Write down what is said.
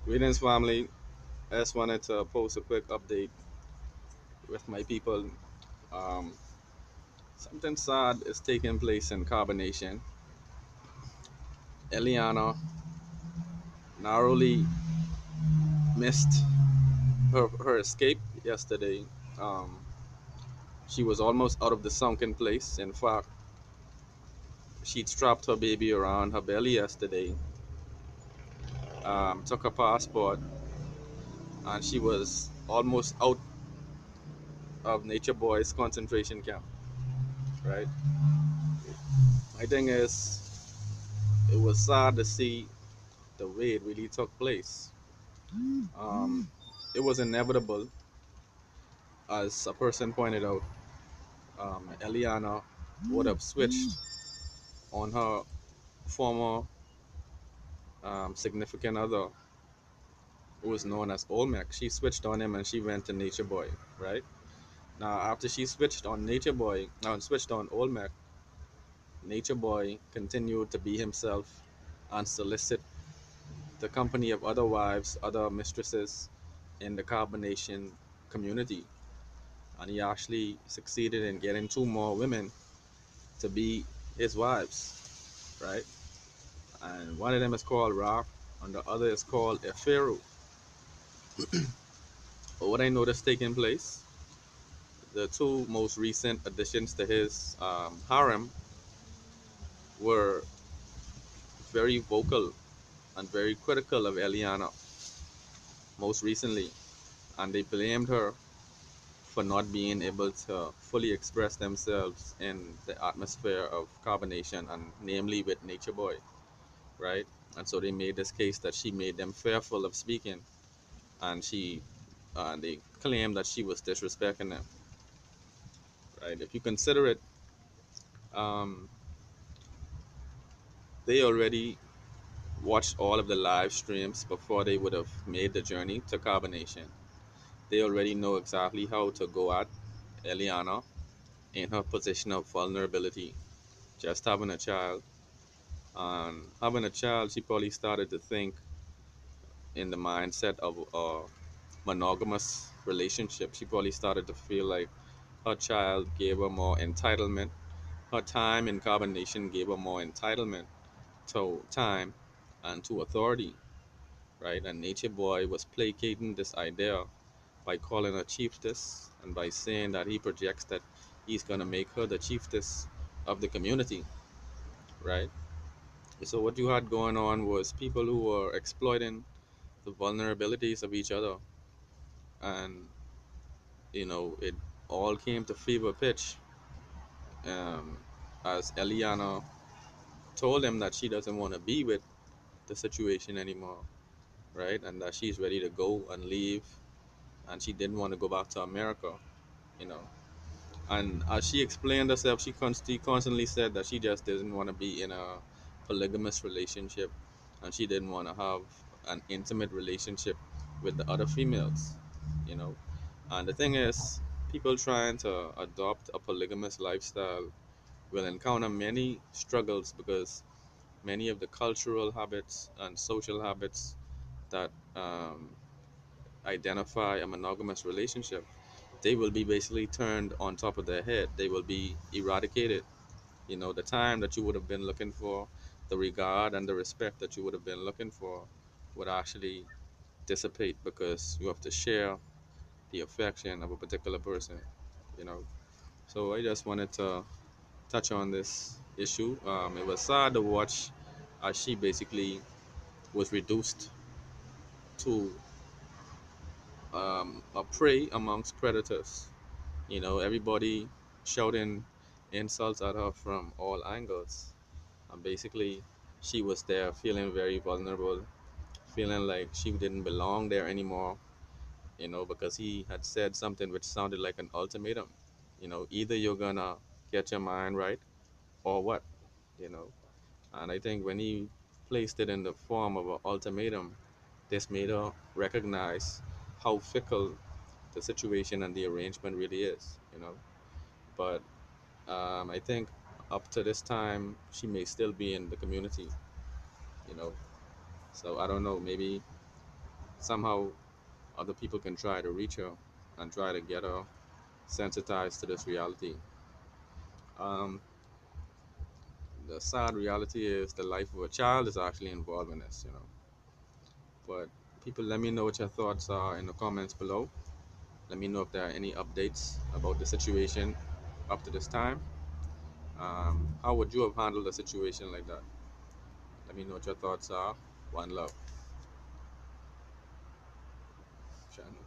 Greetings, family. I just wanted to post a quick update with my people. Um, Something sad is taking place in carbonation. Eliana narrowly missed her escape yesterday. Um, she was almost out of the sunken place. In fact, she strapped her baby around her belly yesterday, took her passport, and she was almost out of Nature Boy's concentration camp. Right. My thing is, it was sad to see the way it really took place. Um, it was inevitable, as a person pointed out. Eliana would have switched on her former significant other, who was known as Olmec. She switched on him and she went to Nature Boy, right? Now, after she switched on Nature Boy, and switched on Olmec, Nature Boy continued to be himself and solicit the company of other wives, other mistresses in the carbonation community. And he actually succeeded in getting two more women to be his wives, right? And one of them is called Ra, and the other is called Eferu. But what I noticed taking place, the two most recent additions to his harem were very vocal and very critical of Eliana most recently, and they blamed her for not being able to fully express themselves in the atmosphere of carbonation, and namely with Nature Boy, right? And so they made this case that she made them fearful of speaking, and they claimed that she was disrespecting them, right? If you consider it, um, they already watched all of the live streams before they would have made the journey to carbonation. They already know exactly how to go at Eliana in her position of vulnerability, just having a child. And having a child, she probably started to think in the mindset of a monogamous relationship. She probably started to feel like her child gave her more entitlement. Her time in carbonation gave her more entitlement to time and to authority, right? And Nature Boy was placating this idea by calling her chiefess and by saying that he projects that he's going to make her the chiefess of the community, right? So what you had going on was people who were exploiting the vulnerabilities of each other, and it all came to fever pitch, um, as Eliana told him that she doesn't want to be with the situation anymore, right? And that she's ready to go and leave, and she didn't want to go back to America, you know. And as she explained herself, she constantly said that she just didn't want to be in a polygamous relationship, and she didn't want to have an intimate relationship with the other females, you know. And the thing is, people trying to adopt a polygamous lifestyle will encounter many struggles, because many of the cultural habits and social habits that identify a monogamous relationship, they will be basically turned on top of their head. They will be eradicated. The time that you would have been looking for, the regard and the respect that you would have been looking for, would actually dissipate, because you have to share the affection of a particular person, you know. So I just wanted to touch on this issue. It was sad to watch as she basically was reduced to a prey amongst predators. Everybody shouting insults at her from all angles. And basically, she was there feeling very vulnerable, feeling like she didn't belong there anymore, because he had said something which sounded like an ultimatum. Either you're gonna get your mind right or what, you know. And I think when he placed it in the form of an ultimatum, this made her recognize how fickle the situation and the arrangement really is. But I think up to this time, she may still be in the community, you know. So I don't know, maybe somehow other people can try to reach her and try to get her sensitized to this reality. Um, the sad reality is the life of a child is actually involved in this, you know. But people, let me know what your thoughts are in the comments below. Let me know if there are any updates about the situation up to this time. How would you have handled a situation like that? Let me know what your thoughts are. One love. Channel.